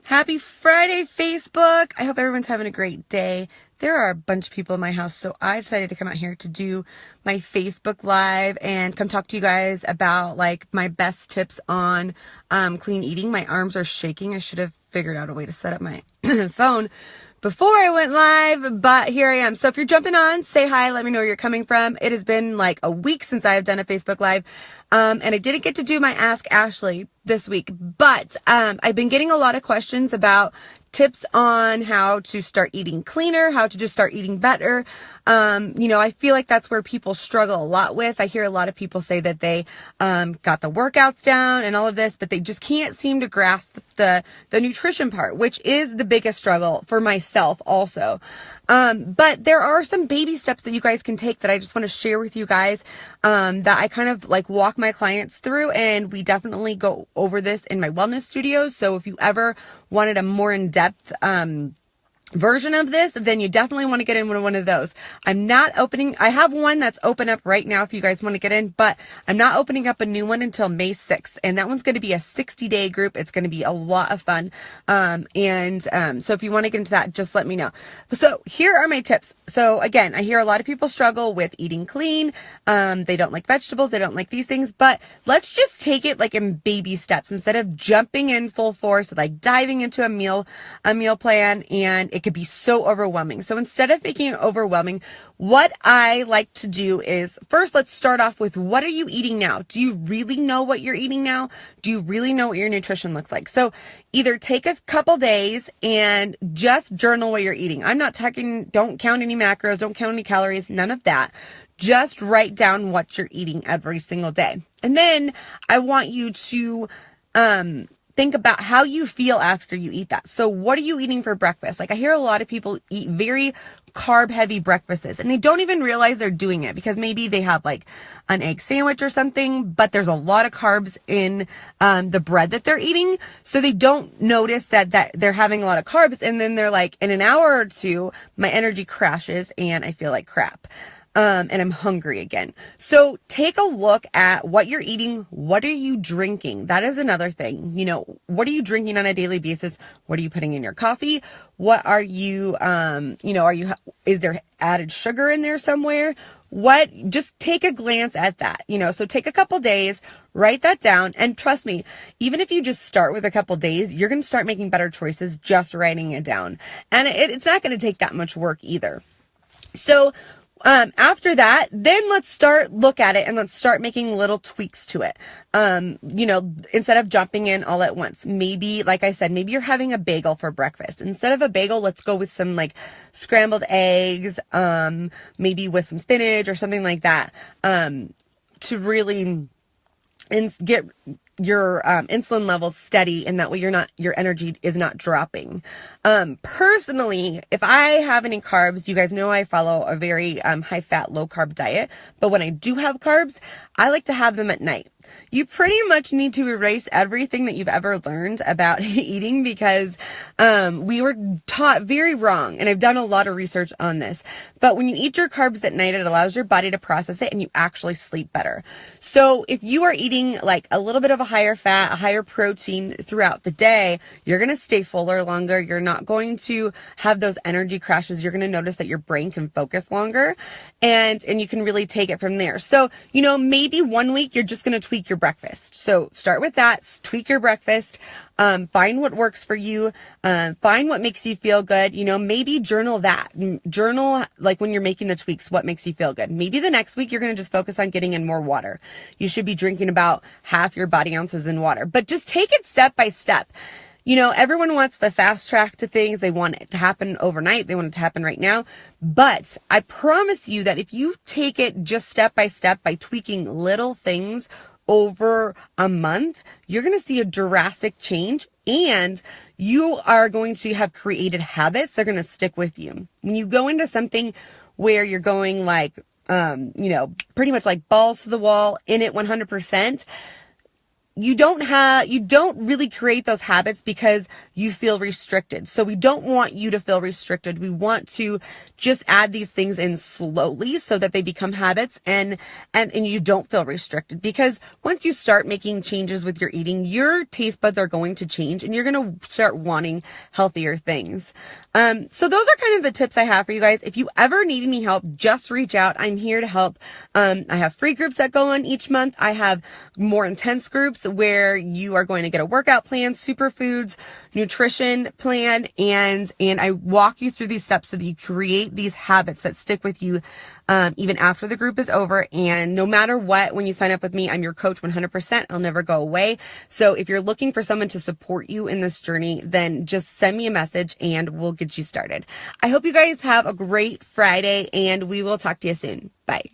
Happy Friday, Facebook. I hope everyone's having a great day. There are a bunch of people in my house, so I decided to come out here to do my Facebook Live and come talk to you guys about like my best tips on clean eating. My arms are shaking. I should have figured out a way to set up my phone before I went live, but here I am. So if you're jumping on, say hi, let me know where you're coming from. It has been like a week since I have done a Facebook Live, and I didn't get to do my Ask Ashley this week, but I've been getting a lot of questions about tips on how to start eating cleaner, how to just start eating better. I feel like that's where people struggle a lot with. I hear a lot of people say that they got the workouts down and all of this, but they just can't seem to grasp the nutrition part, which is the biggest struggle for myself also. But there are some baby steps that you guys can take that I just want to share with you guys, that I kind of like walk my clients through, and we definitely go over this in my wellness studios. So if you ever wanted a more in-depth, version of this, then you definitely want to get in one of those. I'm not opening, I have one that's open up right now if you guys want to get in, but I'm not opening up a new one until May 6th. And that one's going to be a 60-day group. It's going to be a lot of fun. So if you want to get into that, just let me know. So here are my tips. So again, I hear a lot of people struggle with eating clean. They don't like vegetables. They don't like these things, but let's just take it like in baby steps instead of jumping in full force, like diving into a meal plan, and it could be so overwhelming. So instead of making it overwhelming, what I like to do is first, let's start off with, what are you eating now? Do you really know what you're eating now? Do you really know what your nutrition looks like? So either take a couple days and just journal what you're eating. I'm not talking, don't count any macros, don't count any calories, none of that. Just write down what you're eating every single day. And then I want you to, think about how you feel after you eat that. So what are you eating for breakfast? Like I hear a lot of people eat very carb heavy breakfasts and they don't even realize they're doing it because maybe they have like an egg sandwich or something, but there's a lot of carbs in the bread that they're eating. So they don't notice that they're having a lot of carbs. And then they're like, in an hour or two, my energy crashes and I feel like crap. And I'm hungry again. So take a look at what you're eating. What are you drinking? That is another thing. What are you drinking on a daily basis? What are you putting in your coffee? What are you, is there added sugar in there somewhere? Just take a glance at that, so take a couple days, write that down. And trust me, even if you just start with a couple days, you're going to start making better choices just writing it down. And it's not going to take that much work either. So, after that, then let's look at it and let's start making little tweaks to it. Instead of jumping in all at once, maybe, like I said, maybe you're having a bagel for breakfast. Instead of a bagel, let's go with some like scrambled eggs, maybe with some spinach or something like that, to really get your insulin levels steady, and that way your energy is not dropping. Personally, if I have any carbs, you guys know I follow a very high fat, low carb diet, but when I do have carbs, I like to have them at night. You pretty much need to erase everything that you've ever learned about eating because we were taught very wrong, and I've done a lot of research on this. But when you eat your carbs at night, it allows your body to process it and you actually sleep better. So if you are eating like a little bit of a higher fat, a higher protein throughout the day, you're going to stay fuller longer. You're not going to have those energy crashes. You're going to notice that your brain can focus longer, and you can really take it from there. So, maybe one week you're just going to tweak your breakfast. So start with that, tweak your breakfast, find what works for you, find what makes you feel good, maybe journal that. Journal, like when you're making the tweaks, what makes you feel good. Maybe the next week you're going to just focus on getting in more water. You should be drinking about half your body ounces in water, but just take it step by step. Everyone wants the fast track to things. They want it to happen overnight. They want it to happen right now. But I promise you that if you take it just step by step by tweaking little things over a month, you're going to see a drastic change, and you are going to have created habits that are going to stick with you. When you go into something where you're going like, pretty much like balls to the wall, in it 100%, you don't really create those habits because you feel restricted. So we don't want you to feel restricted. We want to just add these things in slowly so that they become habits and you don't feel restricted, because once you start making changes with your eating, your taste buds are going to change and you're going to start wanting healthier things. So those are kind of the tips I have for you guys. If you ever need any help, just reach out. I'm here to help. I have free groups that go on each month. I have more intense groups where you are going to get a workout plan, superfoods, nutrition plan, and I walk you through these steps so that you create these habits that stick with you even after the group is over. And no matter what, when you sign up with me, I'm your coach 100%. I'll never go away. So if you're looking for someone to support you in this journey, then just send me a message and we'll get you started. I hope you guys have a great Friday, and we will talk to you soon. Bye.